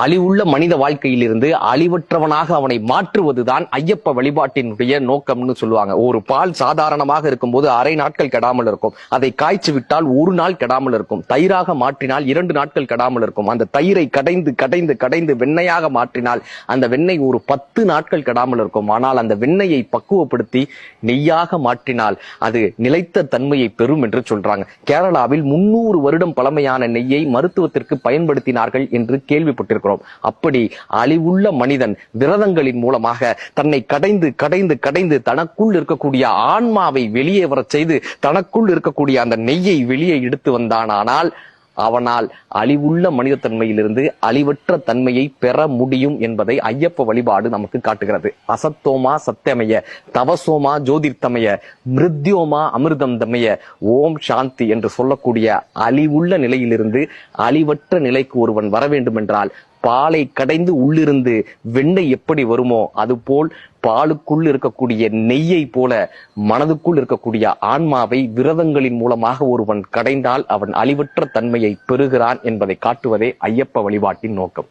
அழிவுள்ள மனித வாழ்க்கையிலிருந்து அழிவற்றவனாக அவனை மாற்றுவதுதான் ஐயப்ப வழிபாட்டினுடைய நோக்கம்னு சொல்லுவாங்க. ஒரு பால் சாதாரணமாக இருக்கும்போது அரை நாட்கள் கெடாமல் இருக்கும். அதை காய்ச்சி விட்டால் ஒரு நாள் கெடாமல் இருக்கும். தயிராக மாற்றினால் 2 நாட்கள் கெடாமல் இருக்கும். அந்த தயிரை கடைந்து கடைந்து கடைந்து வெண்ணெயாக மாற்றினால் அந்த வெண்ணெய் ஒரு 10 நாட்கள் கெடாமல் இருக்கும். ஆனால் அந்த வெண்ணெயை பக்குவப்படுத்தி நெய்யாக மாற்றினால் அது நிலைத்த தன்மையை பெறும் என்று சொல்றாங்க. கேரளாவில் 300 வருடம் பழமையான நெய்யை மருத்துவத்திற்கு பயன்படுத்தினார்கள் என்று கேள்விப்பட்டிருக்கிறோம். அப்படி அழிவுள்ள மனிதன் விரதங்களின் மூலமாக தன்னை கடைந்து கடைந்து கடைந்து தனக்குள் இருக்கக்கூடிய ஆன்மாவை வெளியே வர செய்து தனக்குள் இருக்கக்கூடிய அந்த நெய்யை வெளியே எடுத்து வந்தானால் அவனால் அழிவுள்ள மனித தன்மையிலிருந்து அழிவற்ற தன்மையை பெற முடியும் என்பதை ஐயப்ப வழிபாடு நமக்கு காட்டுகிறது. அசத்தோமா சத்தியமய, தவசோமா ஜோதிர்த்தமய, மிருத்யோமா அமிர்தம் தமய, ஓம் சாந்தி என்று சொல்லக்கூடிய அழிவுள்ள நிலையிலிருந்து அழிவற்ற நிலைக்கு ஒருவன் வர வேண்டும் என்றால் பாலை கடைந்து உள்ளிருந்து வெண்ணெய் எப்படி வருமோ அதுபோல் பாலுக்குள் இருக்கக்கூடிய நெய்யை போல மனதுக்குள் இருக்கக்கூடிய ஆன்மாவை விரதங்களின் மூலமாக ஒருவன் கடைந்தால் அவன் அழிவற்ற தன்மையை பெறுகிறான் என்பதை காட்டுவதே ஐயப்ப வழிபாட்டின் நோக்கம்.